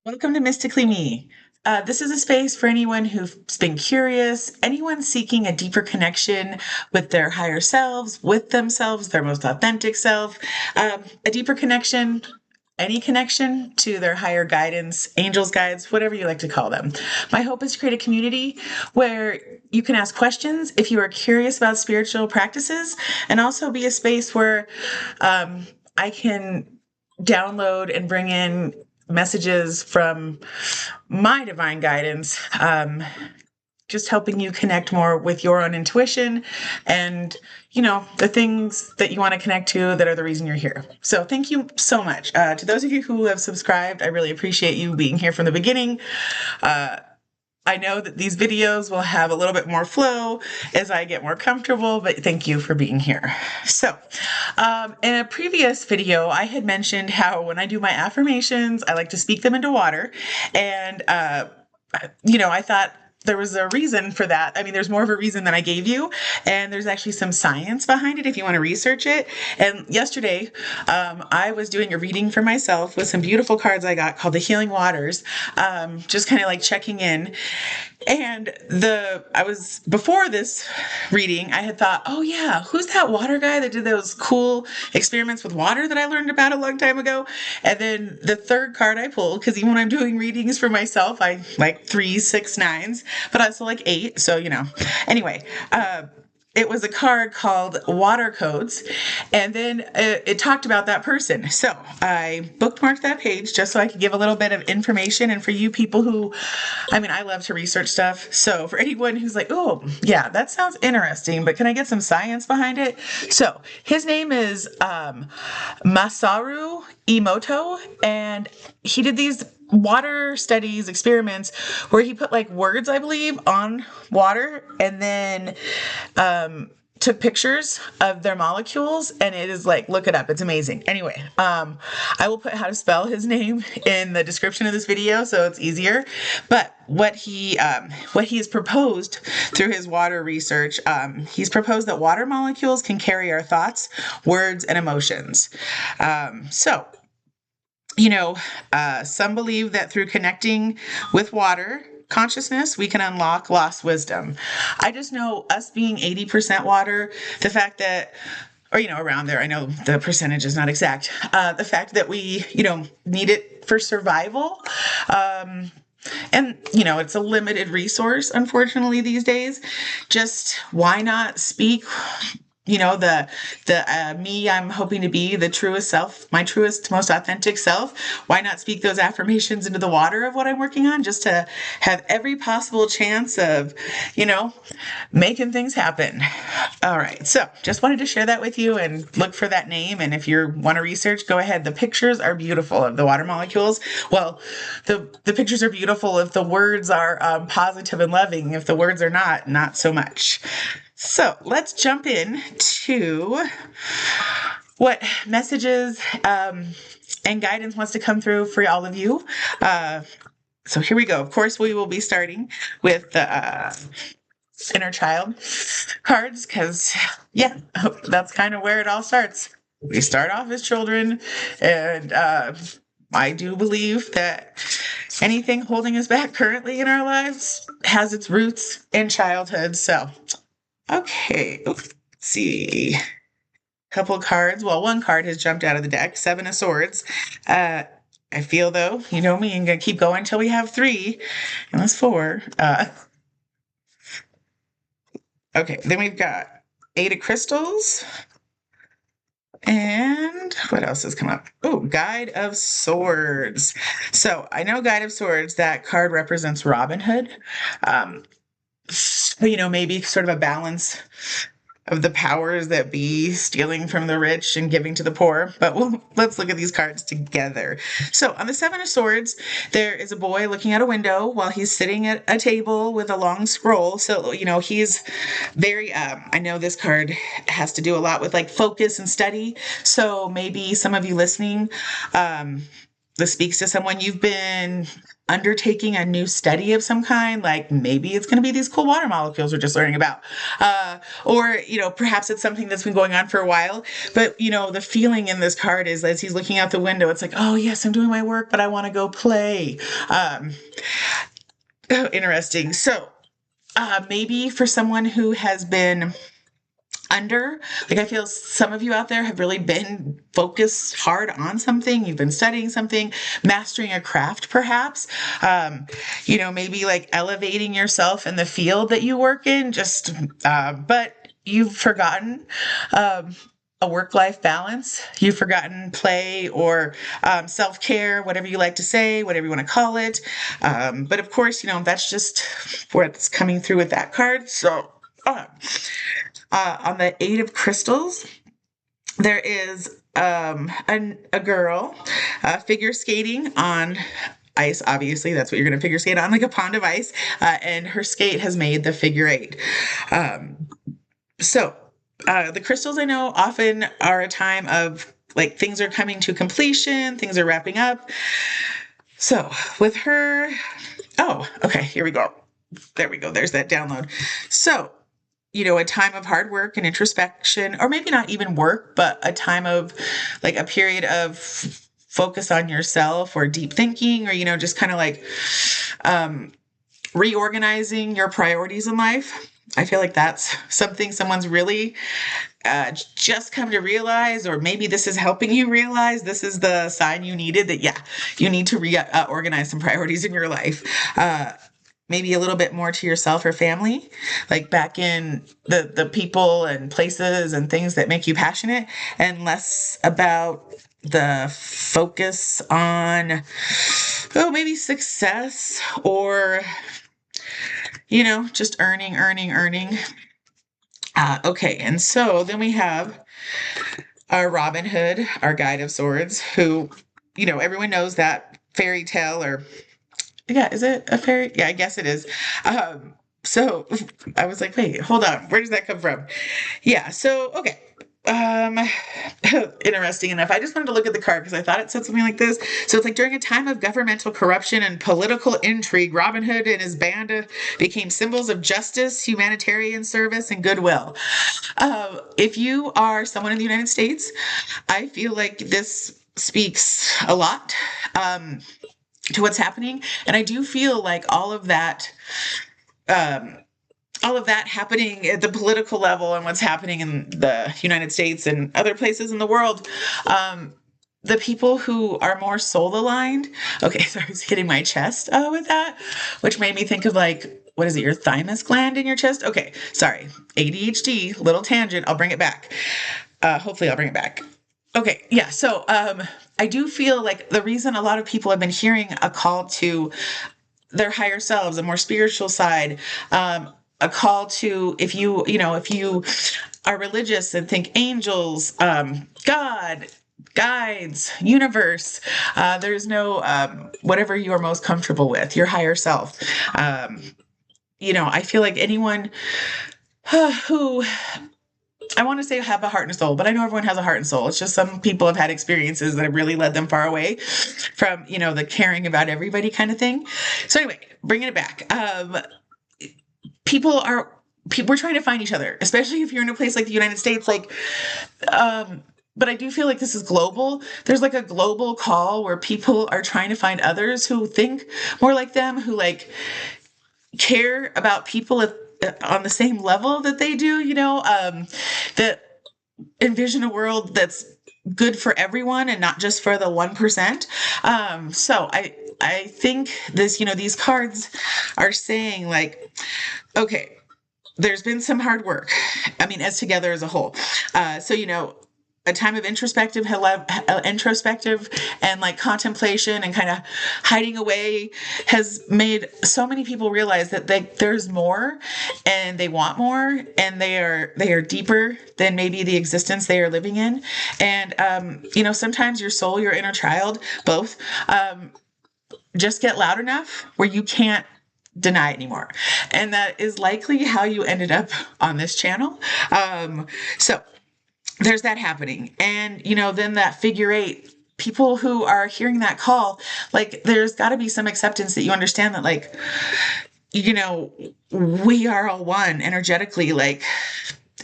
Welcome to Mystically Me. This is a space for anyone who's been curious, anyone seeking a deeper connection with their higher selves, with themselves, their most authentic self, a deeper connection, any connection to their higher guidance, angels, guides, whatever you like to call them. My hope is to create a community where you can ask questions if you are curious about spiritual practices, and also be a space where I can download and bring in messages from my divine guidance, just helping you connect more with your own intuition and, the things that you want to connect to that are the reason you're here. So thank you so much. To those of you who have subscribed, I really appreciate you being here from the beginning. I know that these videos will have a little bit more flow as I get more comfortable, but thank you for being here. So, in a previous video, I had mentioned how when I do my affirmations, I like to speak them into water. And, I thought there was a reason for that. I mean, there's more of a reason than I gave you. And there's actually some science behind it if you want to research it. And yesterday, I was doing a reading for myself with some beautiful cards I got called the Healing Waters, just kind of like checking in. And I was before this reading, I had thought, oh yeah, who's that water guy that did those cool experiments with water that I learned about a long time ago? And then the third card I pulled, because even when I'm doing readings for myself, I like 3, 6, 9s, but I also like 8. So, anyway, it was a card called Water Codes, and then it talked about that person. So I bookmarked that page just so I could give a little bit of information. And for you people who, I love to research stuff. So for anyone who's like, oh, yeah, that sounds interesting, but can I get some science behind it? So his name is Masaru Emoto, and he did these water studies experiments where he put like words, I believe, on water and then took pictures of their molecules, and it is like, look it up, it's amazing. Anyway, I will put how to spell his name in the description of this video so it's easier. But what he has proposed through his water research, he's proposed that water molecules can carry our thoughts, words, and emotions. Some believe that through connecting with water consciousness, we can unlock lost wisdom. I just know us being 80% water, the fact that, or, around there, I know the percentage is not exact, the fact that we, need it for survival. And, it's a limited resource, unfortunately, these days. Just why not speak the me I'm hoping to be, the truest self, my truest, most authentic self? Why not speak those affirmations into the water of what I'm working on, just to have every possible chance of, making things happen? All right. So just wanted to share that with you and look for that name. And if you want to research, go ahead. The pictures are beautiful of the water molecules. Well, the pictures are beautiful if the words are positive and loving. If the words are not so much. So let's jump in to what messages and guidance wants to come through for all of you. So here we go. Of course, we will be starting with the inner child cards because, yeah, that's kind of where it all starts. We start off as children, and I do believe that anything holding us back currently in our lives has its roots in childhood. So okay, let's see. Couple of cards. Well, one card has jumped out of the deck, Seven of Swords. I feel, though, you know me, I'm going to keep going until we have 3, and that's 4. Okay, then we've got 8 of Crystals. And what else has come up? Oh, Guide of Swords. So I know Guide of Swords, that card represents Robin Hood. Maybe sort of a balance of the powers that be, stealing from the rich and giving to the poor. But let's look at these cards together. So on the 7 of Swords, there is a boy looking out a window while he's sitting at a table with a long scroll. So, he's very, I know this card has to do a lot with like focus and study. So maybe some of you listening, This speaks to someone you've been undertaking a new study of some kind, like maybe it's going to be these cool water molecules we're just learning about. Or, perhaps it's something that's been going on for a while. But, the feeling in this card is as he's looking out the window, it's like, oh, yes, I'm doing my work, but I want to go play. Interesting. So, maybe for someone who has been I feel some of you out there have really been focused hard on something. You've been studying something, mastering a craft, perhaps, maybe like elevating yourself in the field that you work in, but you've forgotten, a work-life balance. You've forgotten play or self-care, whatever you like to say, whatever you want to call it. But of course, that's just what's coming through with that card. So, on the Eight of Crystals, there is a girl figure skating on ice. Obviously, that's what you're going to figure skate on, like a pond of ice. And her skate has made the figure eight. The crystals, I know, often are a time of like things are coming to completion, things are wrapping up. So with her, okay, here we go. There we go. There's that download. So, a time of hard work and introspection, or maybe not even work, but a time of like a period of focus on yourself or deep thinking, or, just kind of like reorganizing your priorities in life. I feel like that's something someone's really just come to realize, or maybe this is helping you realize this is the sign you needed that, you need to reorganize some priorities in your life. Maybe a little bit more to yourself or family, like back in the people and places and things that make you passionate, and less about the focus on, maybe success or, just earning. Okay, and so then we have our Robin Hood, our Guide of Swords, who, everyone knows that fairy tale, or yeah, is it a fairy? Yeah, I guess it is. So I was like, wait, hold on. Where does that come from? Yeah, so, okay. Interesting enough. I just wanted to look at the card because I thought it said something like this. So it's like during a time of governmental corruption and political intrigue, Robin Hood and his band became symbols of justice, humanitarian service, and goodwill. If you are someone in the United States, I feel like this speaks a lot. To what's happening. And I do feel like all of that happening at the political level and what's happening in the United States and other places in the world, the people who are more soul aligned. Okay, so I was hitting my chest with that, which made me think of like, what is it, your thymus gland in your chest? Okay, sorry, ADHD, little tangent. I'll bring it back. Hopefully I'll bring it back. Okay, yeah, so I do feel like the reason a lot of people have been hearing a call to their higher selves, a more spiritual side, a call to, if you are religious and think angels, God, guides, universe, there's no, whatever you are most comfortable with, your higher self. I feel like anyone who, I want to say have a heart and soul, but I know everyone has a heart and soul. It's just some people have had experiences that have really led them far away from, the caring about everybody kind of thing. So anyway, bringing it back. We're trying to find each other, especially if you're in a place like the United States, but I do feel like this is global. There's like a global call where people are trying to find others who think more like them, who like care about people on the same level that they do, that envision a world that's good for everyone and not just for the 1%. So I think this, these cards are saying like, okay, there's been some hard work. I mean, as together as a whole. So, a time of introspective and like contemplation and kind of hiding away has made so many people realize that there's more and they want more, and they are deeper than maybe the existence they are living in. And, sometimes your soul, your inner child, both, just get loud enough where you can't deny it anymore. And that is likely how you ended up on this channel. So there's that happening. And, then that figure eight people who are hearing that call, like, there's got to be some acceptance that you understand that, like, we are all one energetically. Like,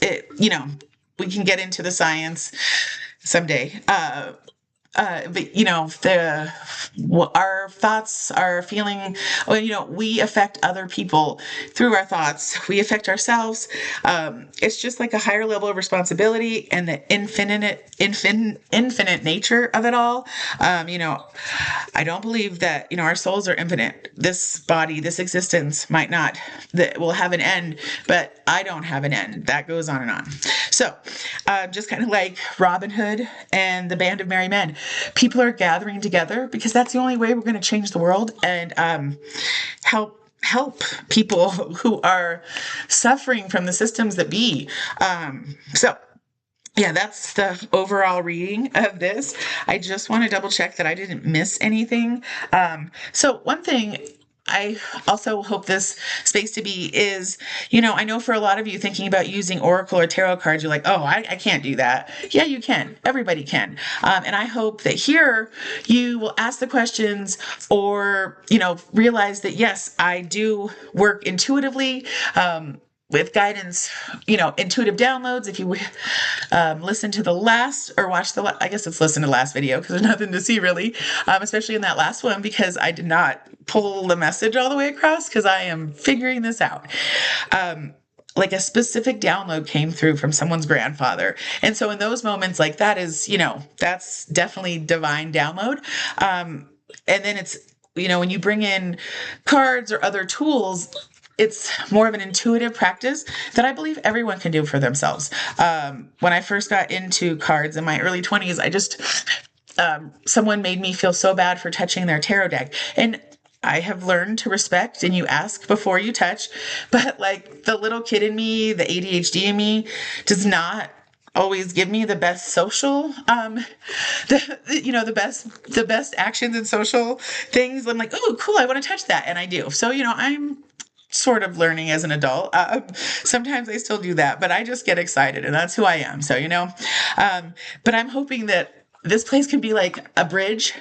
it, we can get into the science someday. But our thoughts, our feeling, we affect other people through our thoughts. We affect ourselves. It's just like a higher level of responsibility and the infinite nature of it all. I don't believe that, our souls are infinite. This body, this existence might not, that will have an end, but I don't have an end. That goes on and on. So, just kind of like Robin Hood and the Band of Merry Men, people are gathering together because that's the only way we're going to change the world and help people who are suffering from the systems that be. So yeah, that's the overall reading of this. I just want to double check that I didn't miss anything. So one thing I also hope this space to be is, I know for a lot of you thinking about using Oracle or tarot cards, you're like, oh, I can't do that. Yeah, you can. Everybody can. And I hope that here you will ask the questions or, realize that, yes, I do work intuitively. With guidance, intuitive downloads. If you listen to the last or watch I guess it's listen to the last video because there's nothing to see really, especially in that last one because I did not pull the message all the way across because I am figuring this out. Like a specific download came through from someone's grandfather. And so in those moments, like that is, that's definitely divine download. And then it's, when you bring in cards or other tools, it's more of an intuitive practice that I believe everyone can do for themselves. When I first got into cards in my early 20s, I just, someone made me feel so bad for touching their tarot deck. And I have learned to respect and you ask before you touch, but like the little kid in me, the ADHD in me does not always give me the best social, the best actions and social things. I'm like, oh, cool, I want to touch that. And I do. So, I'm sort of learning as an adult. Sometimes I still do that, but I just get excited and that's who I am. So, but I'm hoping that this place can be like a bridge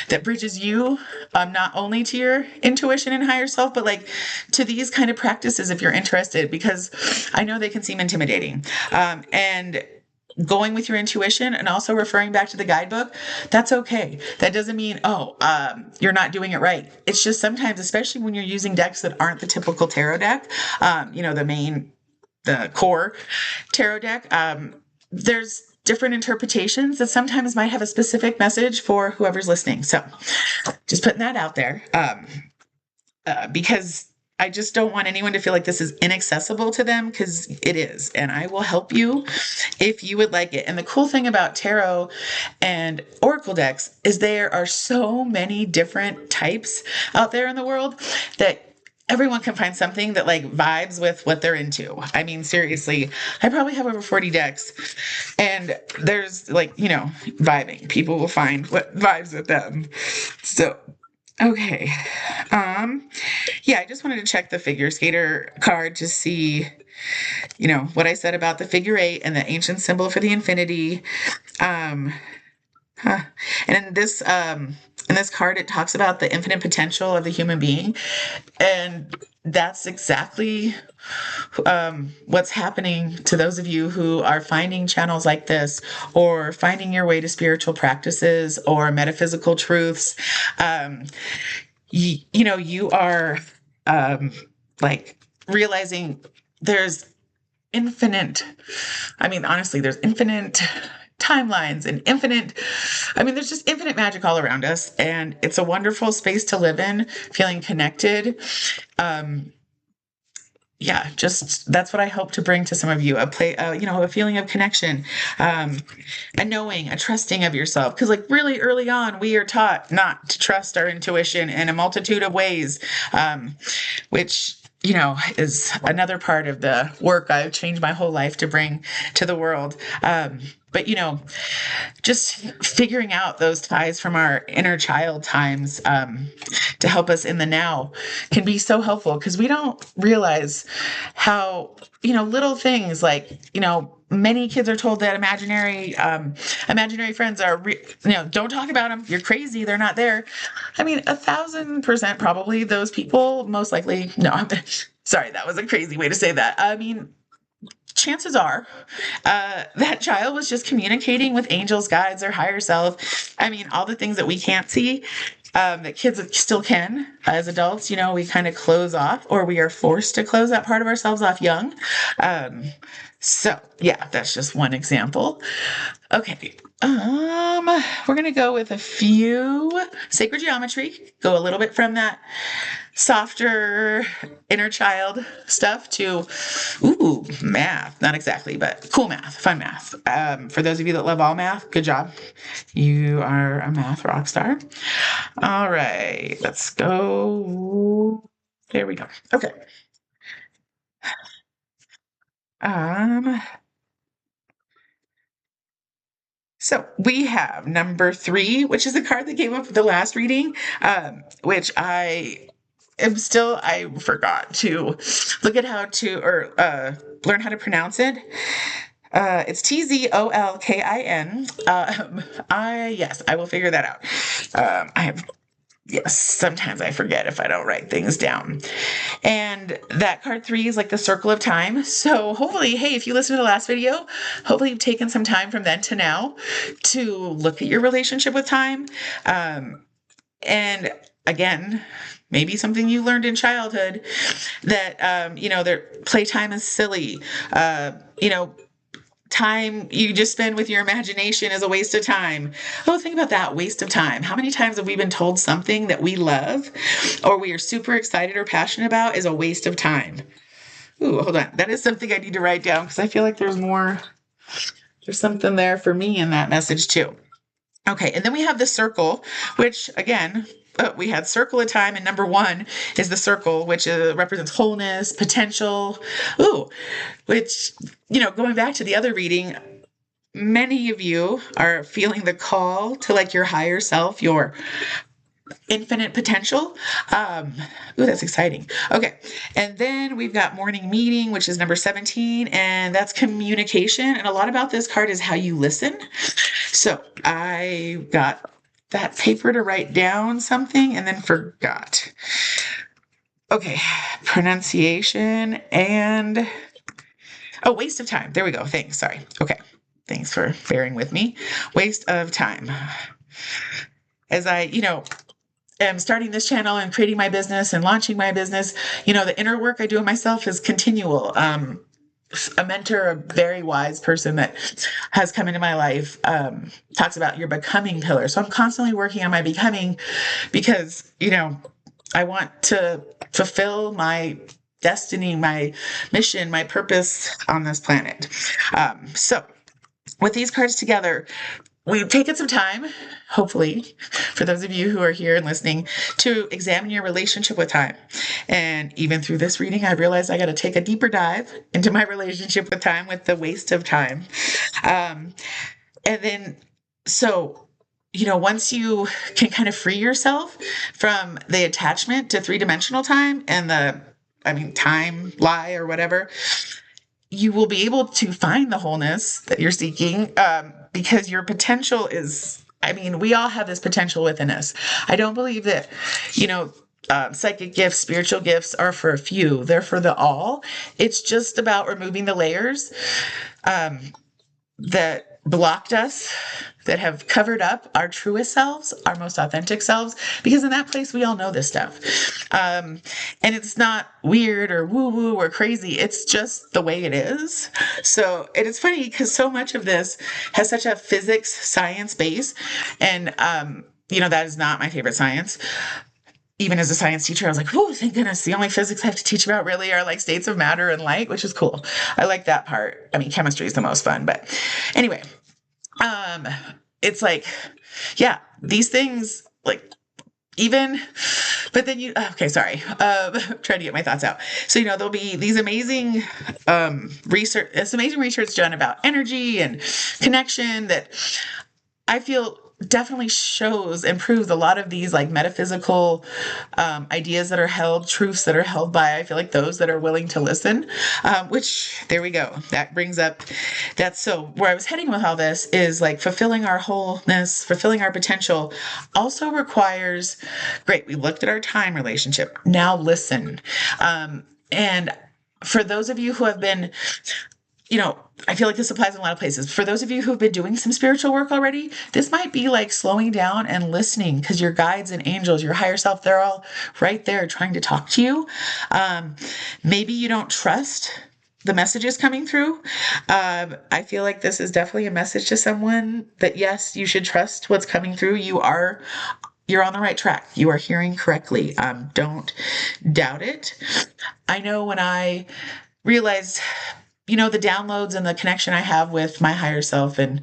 that bridges you, not only to your intuition and higher self, but like to these kind of practices if you're interested, because I know they can seem intimidating. And going with your intuition and also referring back to the guidebook, that's okay. That doesn't mean, you're not doing it right. It's just sometimes, especially when you're using decks that aren't the typical tarot deck, the core tarot deck, there's different interpretations that sometimes might have a specific message for whoever's listening. So just putting that out there, because I just don't want anyone to feel like this is inaccessible to them, because it is, and I will help you if you would like it. And the cool thing about tarot and oracle decks is there are so many different types out there in the world that everyone can find something that like vibes with what they're into. I mean, seriously, I probably have over 40 decks and there's like, vibing. People will find what vibes with them. So okay. Yeah, I just wanted to check the figure skater card to see, what I said about the figure 8 and the ancient symbol for the infinity. And in this card, it talks about the infinite potential of the human being. And that's exactly what's happening to those of you who are finding channels like this or finding your way to spiritual practices or metaphysical truths. You are like realizing there's honestly, there's infinite timelines and there's just infinite magic all around us, and it's a wonderful space to live in, feeling connected. Just that's what I hope to bring to some of you, a feeling of connection, a knowing, a trusting of yourself. Because like really early on, we are taught not to trust our intuition in a multitude of ways, which is another part of the work I've changed my whole life to bring to the world. But just figuring out those ties from our inner child times to help us in the now can be so helpful, because we don't realize how, little things like, many kids are told that imaginary friends are, don't talk about them. You're crazy. They're not there. I mean, 1,000% probably those people most likely, no, sorry, that was a crazy way to say that. I mean, chances are that child was just communicating with angels, guides, or higher self. I mean, all the things that we can't see, that kids still can. As adults, we kind of close off, or we are forced to close that part of ourselves off young. So yeah, that's just one example. Okay. We're going to go with a few sacred geometry, go a little bit from that softer inner child stuff to, math. Not exactly, but cool math, fun math. For those of you that love all math, good job. You are a math rock star. All right, let's go. There we go. Okay. So we have number 3, which is the card that came up with the last reading, which I forgot to look at how to, or learn how to pronounce it. It's Tzolkin. Yes, I will figure that out. Yes, sometimes I forget if I don't write things down. And that card 3 is like the circle of time. So hopefully, hey, if you listen to the last video, hopefully you've taken some time from then to now to look at your relationship with time. And again, maybe something you learned in childhood that, their playtime is silly. Time you just spend with your imagination is a waste of time. Oh, think about that, waste of time. How many times have we been told something that we love or we are super excited or passionate about is a waste of time? Ooh, hold on. That is something I need to write down because I feel like there's something there for me in that message too. Okay, and then we have the circle, which again, we had circle of time, and number 1 is the circle, which represents wholeness, potential. Which, going back to the other reading, many of you are feeling the call to like your higher self, your infinite potential. That's exciting. Okay. And then we've got morning meeting, which is number 17, and that's communication. And a lot about this card is how you listen. So I got that paper to write down something and then forgot. Okay. Pronunciation and waste of time. There we go. Thanks. Sorry. Okay. Thanks for bearing with me. Waste of time. As I, am starting this channel and creating my business and launching my business, the inner work I do of myself is continual. A mentor, a very wise person that has come into my life, talks about your becoming pillar. So I'm constantly working on my becoming because, I want to fulfill my destiny, my mission, my purpose on this planet. So with these cards together, we've taken some time, hopefully, for those of you who are here and listening, to examine your relationship with time. And even through this reading, I realized I got to take a deeper dive into my relationship with time, with the waste of time. And then, so, once you can kind of free yourself from the attachment to 3-dimensional time and time lie or whatever, you will be able to find the wholeness that you're seeking, because your potential is, we all have this potential within us. I don't believe that, psychic gifts, spiritual gifts are for a few. They're for the all. It's just about removing the layers that blocked us, that have covered up our truest selves, our most authentic selves, because in that place, we all know this stuff. And it's not weird or woo-woo or crazy. It's just the way it is. So, and it's funny because so much of this has such a physics science base. And, that is not my favorite science. Even as a science teacher, I was like, oh, thank goodness. The only physics I have to teach about really are like states of matter and light, which is cool. I like that part. Chemistry is the most fun, but anyway, it's like, yeah, these things but then trying to get my thoughts out. So, there'll be these amazing, research done about energy and connection that I feel definitely shows and proves a lot of these like metaphysical ideas that are held, truths that are held by, I feel like those that are willing to listen. Which there we go. That brings up that's so where I was heading with all this is like fulfilling our wholeness, fulfilling our potential also requires great. We looked at our time relationship. Now listen. And for those of you who have been, I feel like this applies in a lot of places. For those of you who've been doing some spiritual work already, this might be like slowing down and listening because your guides and angels, your higher self, they're all right there trying to talk to you. Maybe you don't trust the messages coming through. I feel like this is definitely a message to someone that yes, you should trust what's coming through. You're on the right track. You are hearing correctly. Don't doubt it. I know when I realized the downloads and the connection I have with my higher self and,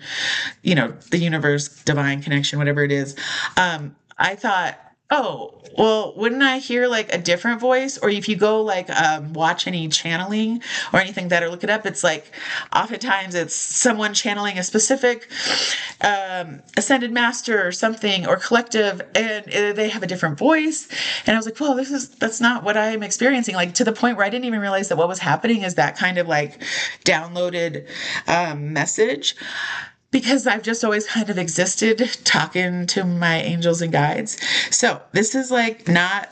the universe, divine connection, whatever it is, I thought, oh, well, wouldn't I hear like a different voice? Or if you go like watch any channeling or anything that or look it up, it's like oftentimes it's someone channeling a specific ascended master or something or collective, and they have a different voice. And I was like, well, that's not what I'm experiencing. Like to the point where I didn't even realize that what was happening is that kind of like downloaded message. Because I've just always kind of existed talking to my angels and guides. So this is like not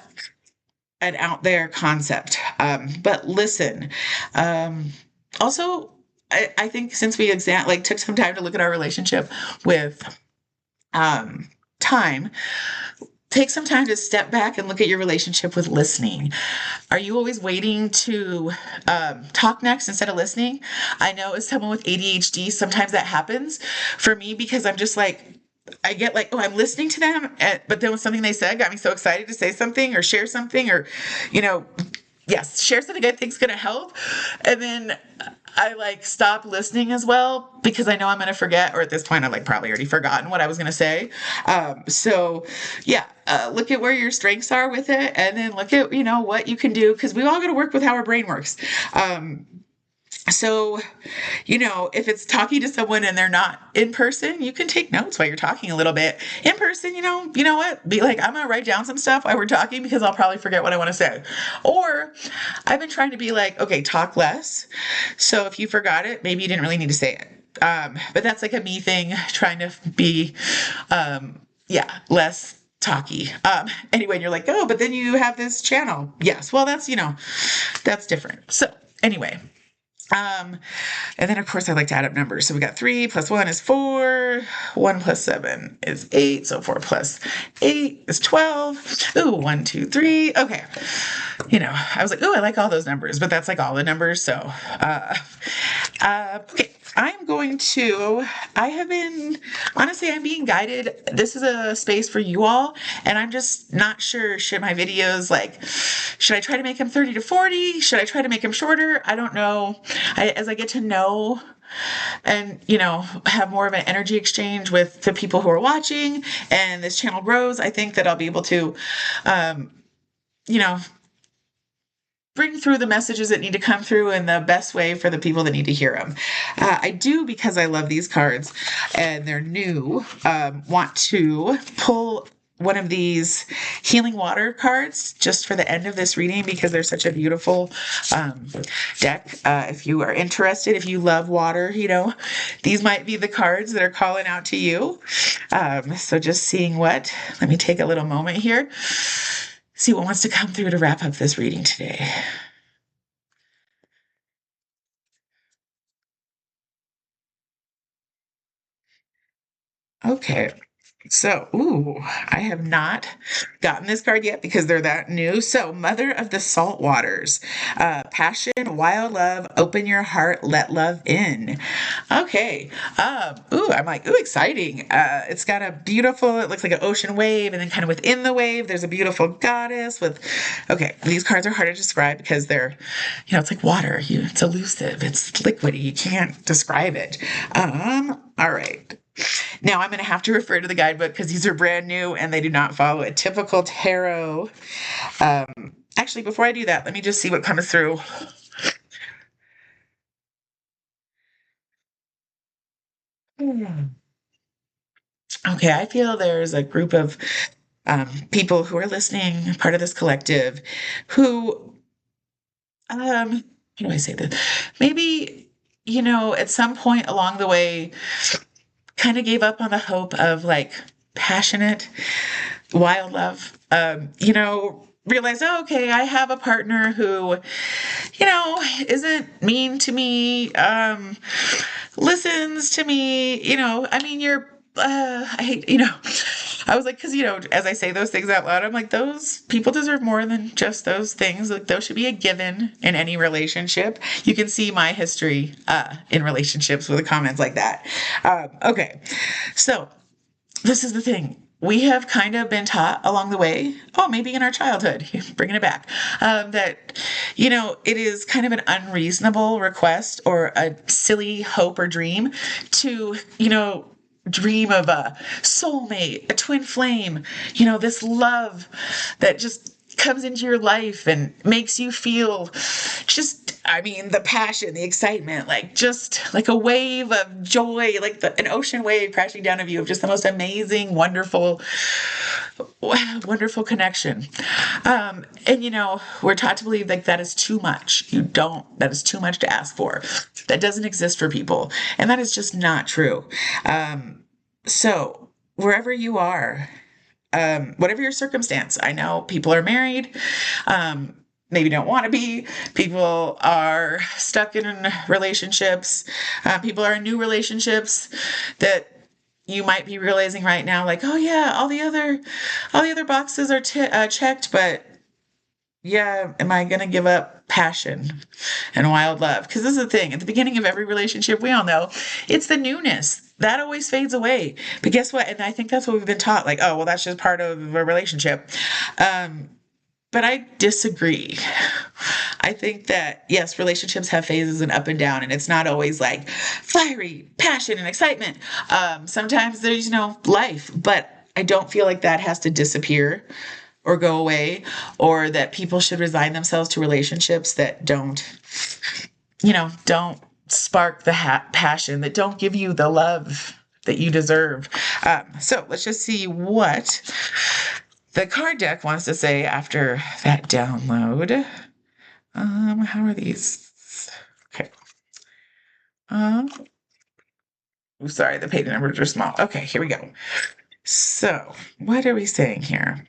an out there concept. But listen, also, I think since we took some time to look at our relationship with time, take some time to step back and look at your relationship with listening. Are you always waiting to talk next instead of listening? I know as someone with ADHD, sometimes that happens for me because I'm just like, I get like, oh, I'm listening to them, but then when something they said got me so excited to say something or share something or, yes, share something I think is going to help. And then I like stop listening as well because I know I'm going to forget, or at this point, I've like probably already forgotten what I was going to say. So yeah, look at where your strengths are with it and then look at, what you can do because we all got to work with how our brain works. So, if it's talking to someone and they're not in person, you can take notes while you're talking a little bit. In person, you know what? Be like, I'm going to write down some stuff while we're talking because I'll probably forget what I want to say. Or I've been trying to be like, okay, talk less. So if you forgot it, maybe you didn't really need to say it. But that's like a me thing, trying to be, less talky. Anyway, and you're like, oh, but then you have this channel. Yes. Well, that's different. So anyway, and then of course I like to add up numbers. So we got 3 plus 1 is 4, 1 plus 7 is 8. So 4 plus 8 is 12. Ooh, 1, 2, 3. Okay. I was like, ooh, I like all those numbers, but that's like all the numbers. So, okay. I'm being guided. This is a space for you all. And I'm just not sure, should my videos should I try to make them 30 to 40? Should I try to make them shorter? I don't know. As I get to know and, have more of an energy exchange with the people who are watching and this channel grows, I think that I'll be able to, bring through the messages that need to come through in the best way for the people that need to hear them. I do, because I love these cards and they're new, want to pull one of these healing water cards just for the end of this reading because they're such a beautiful deck. If you are interested, if you love water, these might be the cards that are calling out to you. So just seeing let me take a little moment here. See what wants to come through to wrap up this reading today. Okay. So, I have not gotten this card yet because they're that new. So, Mother of the Salt Waters, passion, wild love, open your heart, let love in. Okay. I'm like, exciting. It's got it looks like an ocean wave, and then kind of within the wave, there's a beautiful goddess okay, these cards are hard to describe because they're, it's like water. It's elusive. It's liquidy. You can't describe it. All right. Now I'm going to have to refer to the guidebook because these are brand new and they do not follow a typical tarot. Actually, before I do that, let me just see what comes through. Okay, I feel there's a group of people who are listening, part of this collective, who, how do I say this? Maybe, at some point along the way, kind of gave up on the hope of like passionate, wild love. Realized, oh, okay, I have a partner who, isn't mean to me, listens to me, I mean, I hate, I was like, because, as I say those things out loud, I'm like, those people deserve more than just those things. Like, those should be a given in any relationship. You can see my history in relationships with the comments like that. Okay. So, this is the thing. We have kind of been taught along the way, maybe in our childhood, bringing it back, that, it is kind of an unreasonable request or a silly hope or dream to, dream of a soulmate, a twin flame, this love that just comes into your life and makes you feel the passion, the excitement, like just like a wave of joy, like an ocean wave crashing down of you of just the most amazing, wonderful, wonderful connection. We're taught to believe like that is too much. That is too much to ask for. That doesn't exist for people. And that is just not true. So wherever you are, whatever your circumstance, I know people are married, maybe don't want to be. People are stuck in relationships. People are in new relationships that you might be realizing right now, like, oh yeah, all the other boxes are checked, but yeah, am I going to give up passion and wild love? Because this is the thing. At the beginning of every relationship, we all know it's the newness. That always fades away. But guess what? And I think that's what we've been taught. Like, oh, well, that's just part of a relationship. But I disagree. I think that, yes, relationships have phases and up and down, and it's not always like fiery passion and excitement. Sometimes there's, life, but I don't feel like that has to disappear or go away, or that people should resign themselves to relationships that don't spark the passion, that don't give you the love that you deserve. So let's just see what the card deck wants to say after that download. How are these? Okay. Sorry, the page numbers are small. Okay, here we go. So what are we saying here?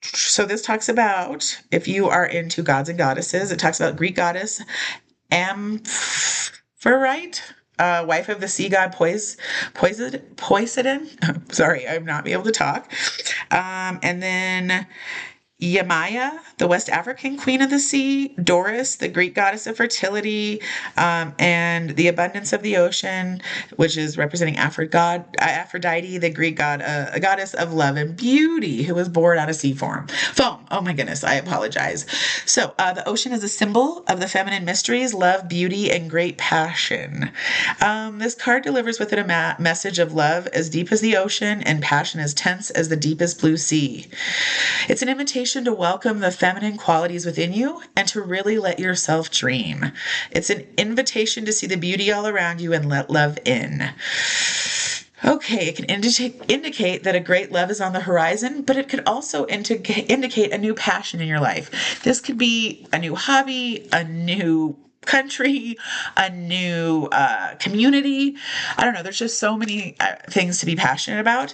So this talks about, if you are into gods and goddesses, it talks about Greek goddess Amphitrite, wife of the sea god Poseidon. Sorry, I'm not be able to talk. And then Yamaya, the West African queen of the sea, Doris, the Greek goddess of fertility, and the abundance of the ocean, which is representing Aphrodite, the Greek god, a goddess of love and beauty, who was born out of foam. Oh my goodness, I apologize. So the ocean is a symbol of the feminine mysteries, love, beauty, and great passion. This card delivers with it a message of love as deep as the ocean and passion as tense as the deepest blue sea. It's an invitation to welcome the feminine qualities within you and to really let yourself dream. It's an invitation to see the beauty all around you and let love in. Okay, it can indicate that a great love is on the horizon, but it could also indicate a new passion in your life. This could be a new hobby, a new country, a new community. I don't know. There's just so many things to be passionate about.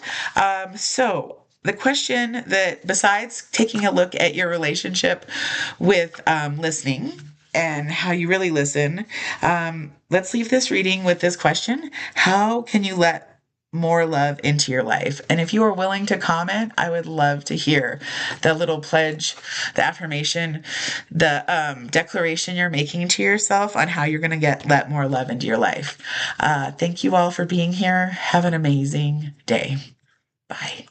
So the question that, besides taking a look at your relationship with listening and how you really listen, let's leave this reading with this question. How can you let more love into your life? And if you are willing to comment, I would love to hear the little pledge, the affirmation, the declaration you're making to yourself on how you're going to let more love into your life. Thank you all for being here. Have an amazing day. Bye.